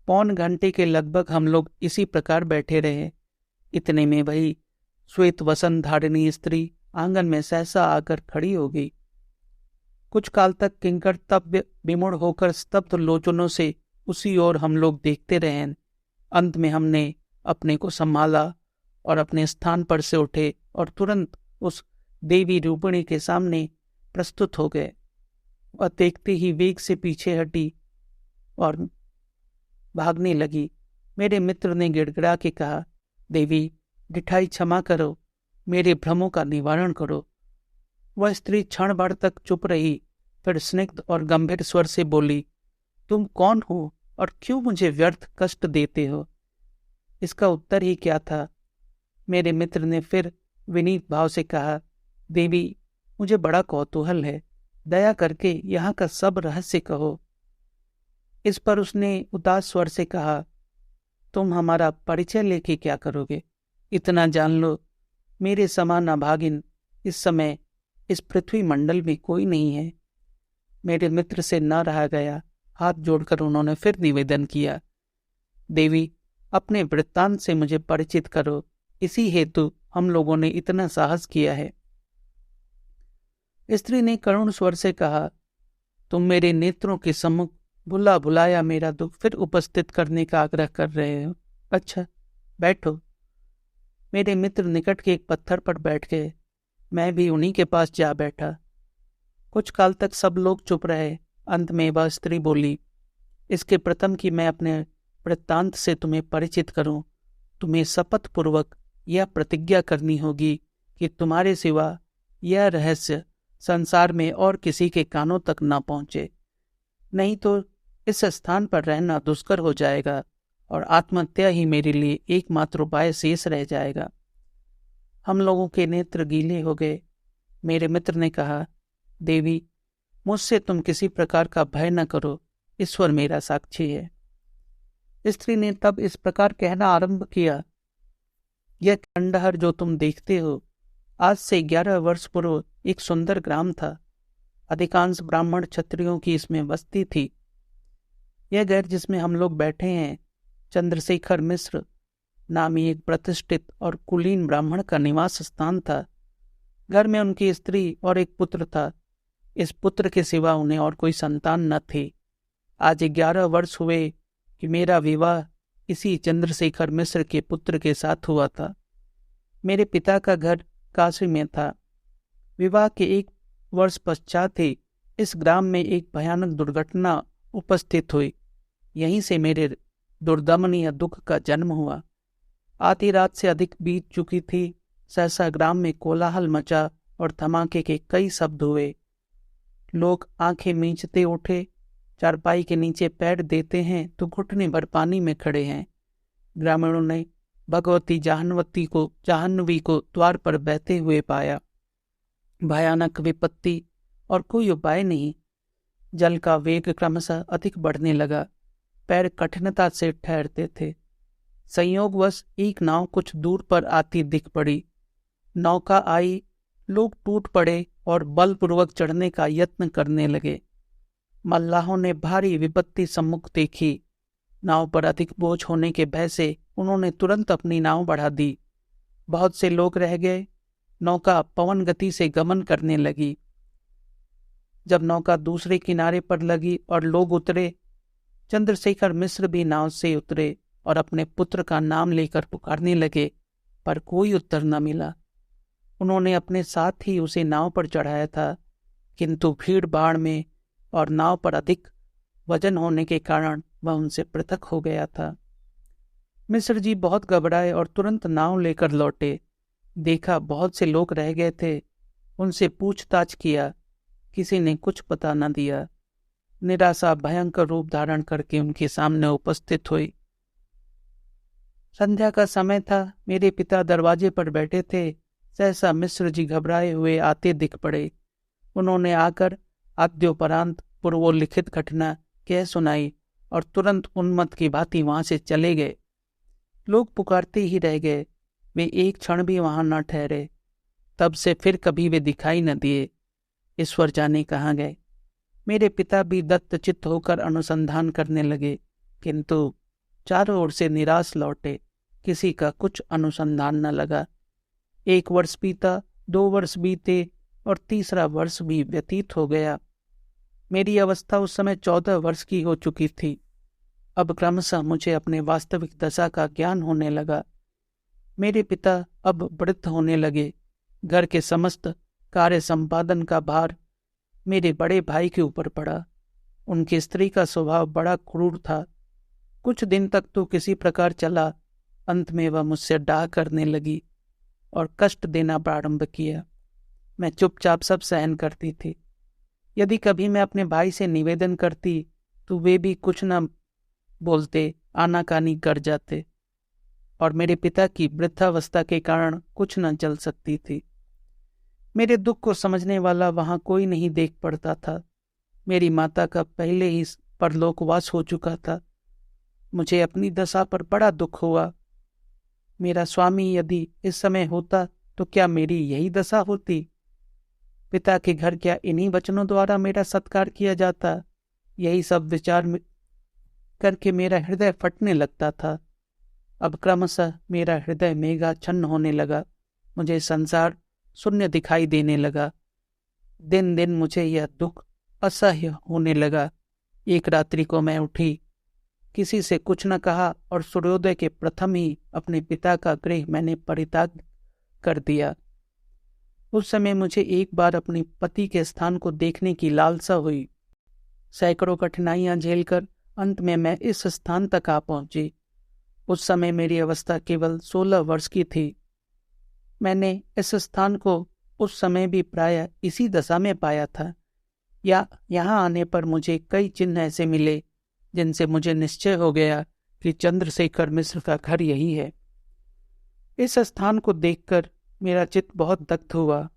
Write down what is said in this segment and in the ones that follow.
पौन घंटे के लगभग हम लोग इसी प्रकार बैठे रहे। इतने में वही श्वेत वसन धारिणी स्त्री आंगन में सहसा आकर खड़ी हो गई। कुछ काल तक किंकर तब विमुड़ होकर स्तब्ध लोचनों से उसी ओर हम लोग देखते रहे। अंत में हमने अपने को संभाला और अपने स्थान पर से उठे और तुरंत उस देवी रूपिणी के सामने प्रस्तुत हो गए। वह देखते ही वेग से पीछे हटी और भागने लगी। मेरे मित्र ने गिड़गिड़ा के कहा, देवी डिठाई क्षमा करो, मेरे भ्रमों का निवारण करो। वह स्त्री क्षण भर तक चुप रही, फिर स्निग्ध और गंभीर स्वर से बोली, तुम कौन हो और क्यों मुझे व्यर्थ कष्ट देते हो? इसका उत्तर ही क्या था। मेरे मित्र ने फिर विनीत भाव से कहा, देवी मुझे बड़ा कौतूहल है, दया करके यहाँ का सब रहस्य कहो। इस पर उसने उदास स्वर से कहा, तुम हमारा परिचय लेके क्या करोगे? इतना जान लो, मेरे समान अभागिन इस समय इस पृथ्वी मंडल में कोई नहीं है। मेरे मित्र से न रहा गया। हाथ जोड़कर उन्होंने फिर निवेदन किया, देवी अपने वृत्तांत से मुझे परिचित करो, इसी हेतु हम लोगों ने इतना साहस किया है। स्त्री ने करुण स्वर से कहा, तुम मेरे नेत्रों के सम्मुख भुला भुलाया मेरा दुख फिर उपस्थित करने का आग्रह कर रहे हो। अच्छा बैठो। मेरे मित्र निकट के एक पत्थर पर बैठ गए। मैं भी उन्हीं के पास जा बैठा। कुछ काल तक सब लोग चुप रहे। अंत में वह स्त्री बोली, इसके प्रथम कि मैं अपने वृत्तांत से तुम्हें परिचित करूं, तुम्हें शपथ पूर्वक यह प्रतिज्ञा करनी होगी कि तुम्हारे सिवा यह रहस्य संसार में और किसी के कानों तक न पहुंचे, नहीं तो इस स्थान पर रहना दुष्कर हो जाएगा और आत्महत्या ही मेरे लिए एकमात्र उपाय शेष रह जाएगा। हम लोगों के नेत्र गीले हो गए। मेरे मित्र ने कहा, देवी मुझसे तुम किसी प्रकार का भय न करो, ईश्वर मेरा साक्षी है। स्त्री ने तब इस प्रकार कहना आरंभ किया, यह खंडहर जो तुम देखते हो आज से 11 वर्ष पूर्व एक सुंदर ग्राम था। अधिकांश ब्राह्मण क्षत्रियों की इसमें बस्ती थी। यह घर जिसमें हम लोग बैठे हैं चंद्रशेखर मिश्र नामी एक प्रतिष्ठित और कुलीन ब्राह्मण का निवास स्थान था। घर में उनकी स्त्री और एक पुत्र था। इस पुत्र के सिवा उन्हें और कोई संतान न थी। आज 11 वर्ष हुए कि मेरा विवाह इसी चंद्रशेखर मिश्र के पुत्र के साथ हुआ था। मेरे पिता का घर काशी में था। विवाह के 1 वर्ष पश्चात ही इस ग्राम में एक भयानक दुर्घटना उपस्थित हुई। यहीं से मेरे दुर्दमनीय दुख का जन्म हुआ। आधी रात से अधिक बीत चुकी थी। सहसा ग्राम में कोलाहल मचा और धमाके के कई शब्द हुए। लोग आंखें मींचते उठे। चारपाई के नीचे पैर देते हैं तो घुटने भर पानी में खड़े हैं। ग्रामीणों ने भगवती जाह्नवी को द्वार पर बहते हुए पाया। भयानक विपत्ति और कोई उपाय नहीं। जल का वेग क्रमशः अधिक बढ़ने लगा। पैर कठिनता से ठहरते थे। संयोगवश एक नाव कुछ दूर पर आती दिख पड़ी। नौका आई, लोग टूट पड़े और बलपूर्वक चढ़ने का यत्न करने लगे। मल्लाहों ने भारी विपत्ति सम्मुख देखी। नाव पर अधिक बोझ होने के भय से उन्होंने तुरंत अपनी नाव बढ़ा दी। बहुत से लोग रह गए। नौका पवन गति से गमन करने लगी। जब नौका दूसरे किनारे पर लगी और लोग उतरे, चंद्रशेखर मिश्र भी नाव से उतरे और अपने पुत्र का नाम लेकर पुकारने लगे, पर कोई उत्तर न मिला। उन्होंने अपने साथ ही उसे नाव पर चढ़ाया था, किंतु भीड़ भाड़ में और नाव पर अधिक वजन होने के कारण वह उनसे पृथक हो गया था। मिश्र जी बहुत घबराए और तुरंत नाव लेकर लौटे। देखा बहुत से लोग रह गए थे। उनसे पूछताछ किया, किसी ने कुछ पता न दिया। निराशा भयंकर रूप धारण करके उनके सामने उपस्थित हुई। संध्या का समय था। मेरे पिता दरवाजे पर बैठे थे। सहसा मिश्र जी घबराए हुए आते दिख पड़े। उन्होंने आकर आद्योपरांत पूर्वोल्लिखित घटना कह सुनाई और तुरंत उन्मत्त की भांति वहां से चले गए। लोग पुकारते ही रह गए। वे एक क्षण भी वहां न ठहरे। तब से फिर कभी वे दिखाई न दिए। ईश्वर जाने कहाँ गए। मेरे पिता भी दत्तचित्त होकर अनुसंधान करने लगे, किंतु चारों ओर से निराश लौटे, किसी का कुछ अनुसंधान न लगा। 1 वर्ष बीता, 2 वर्ष बीते और तीसरा वर्ष भी व्यतीत हो गया। मेरी अवस्था उस समय 14 वर्ष की हो चुकी थी। अब क्रमशः मुझे अपने वास्तविक दशा का ज्ञान होने लगा। मेरे पिता अब वृद्ध होने लगे। घर के समस्त कार्य संपादन का भार मेरे बड़े भाई के ऊपर पड़ा। उनकी स्त्री का स्वभाव बड़ा क्रूर था। कुछ दिन तक तो किसी प्रकार चला, अंत में वह मुझसे डाह करने लगी और कष्ट देना प्रारंभ किया। मैं चुपचाप सब सहन करती थी। यदि कभी मैं अपने भाई से निवेदन करती तो वे भी कुछ न बोलते, आनाकानी कर जाते, और मेरे पिता की वृद्धावस्था के कारण कुछ न चल सकती थी। मेरे दुख को समझने वाला वहां कोई नहीं देख पड़ता था। मेरी माता का पहले ही परलोकवास हो चुका था। मुझे अपनी दशा पर बड़ा दुख हुआ। मेरा स्वामी यदि इस समय होता तो क्या मेरी यही दशा होती? पिता के घर क्या इन्हीं वचनों द्वारा मेरा सत्कार किया जाता? यही सब विचार करके मेरा हृदय फटने लगता था। अब क्रमशः मेरा हृदय मेघाच्छन्न होने लगा। मुझे संसार शून्य दिखाई देने लगा। दिन दिन मुझे यह दुख असह्य होने लगा। एक रात्रि को मैं उठी, किसी से कुछ न कहा और सूर्योदय के प्रथम ही अपने पिता का गृह मैंने परित्याग कर दिया। उस समय मुझे एक बार अपने पति के स्थान को देखने की लालसा हुई। सैकड़ों कठिनाइयां झेलकर अंत में मैं इस स्थान तक आ पहुंची। उस समय मेरी अवस्था केवल 16 वर्ष की थी। मैंने इस स्थान को उस समय भी प्रायः इसी दशा में पाया था, या यहाँ आने पर मुझे कई चिन्ह ऐसे मिले जिनसे मुझे निश्चय हो गया कि चंद्रशेखर मिश्र का घर यही है। इस स्थान को देखकर मेरा चित्त बहुत दग्ध हुआ।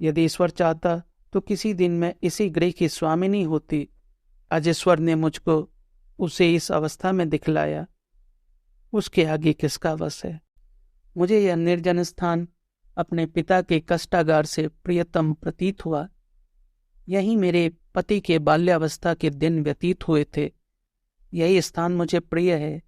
यदि ईश्वर चाहता तो किसी दिन मैं इसी गृह की स्वामिनी होती। आज ईश्वर ने मुझको उसे इस अवस्था में दिखलाया, उसके आगे किसका वश है। मुझे यह निर्जन स्थान अपने पिता के कष्टागार से प्रियतम प्रतीत हुआ। यही मेरे पति के बाल्यावस्था के दिन व्यतीत हुए थे। यही स्थान मुझे प्रिय है।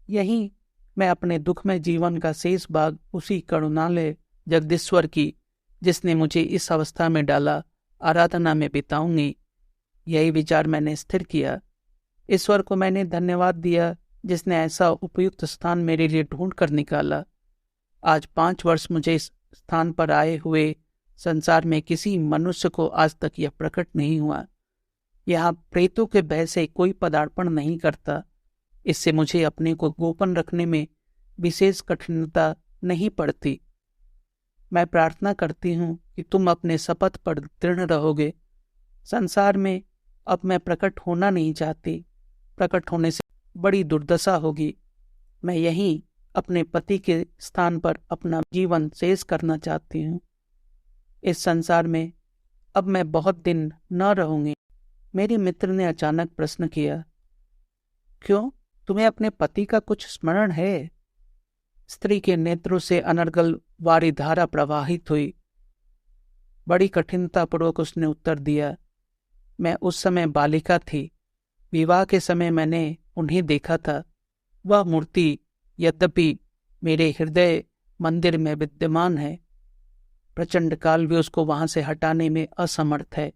यही मैं अपने दुखमय जीवन का शेष भाग उसी करुणालय जगदीश्वर की, जिसने मुझे इस अवस्था में डाला, आराधना में बिताऊंगी। यही विचार मैंने स्थिर किया। ईश्वर को मैंने धन्यवाद दिया जिसने ऐसा उपयुक्त स्थान मेरे लिए ढूंढ कर निकाला। आज 5 वर्ष मुझे इस स्थान पर आए हुए संसार में किसी मनुष्य को आज तक यह प्रकट नहीं हुआ। यहाँ प्रेतों के भय से कोई पदार्पण नहीं करता। इससे मुझे अपने को गोपन रखने में विशेष कठिनता नहीं पड़ती। मैं प्रार्थना करती हूँ कि तुम अपने शपथ पर दृढ़ रहोगे। संसार में अब मैं प्रकट होना नहीं चाहती। प्रकट होने से बड़ी दुर्दशा होगी। मैं यहीं अपने पति के स्थान पर अपना जीवन शेष करना चाहती हूँ। इस संसार में अब मैं बहुत दिन न रहूंगी। मेरे मित्र ने अचानक प्रश्न किया, क्यों, तुम्हें अपने पति का कुछ स्मरण है? स्त्री के नेत्रों से अनर्गल वारी धारा प्रवाहित हुई। बड़ी कठिनतापूर्वक उसने उत्तर दिया, मैं उस समय बालिका थी। विवाह के समय मैंने उन्हें देखा था। वह मूर्ति यद्यपि मेरे हृदय मंदिर में विद्यमान है, प्रचंड काल भी उसको वहां से हटाने में असमर्थ है।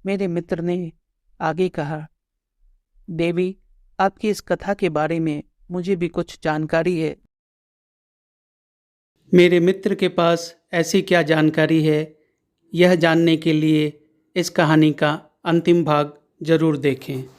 मेरे मित्र ने आगे कहा, देवी, आपकी इस कथा के बारे में मुझे भी कुछ जानकारी है। मेरे मित्र के पास ऐसी क्या जानकारी है, यह जानने के लिए इस कहानी का अंतिम भाग जरूर देखें।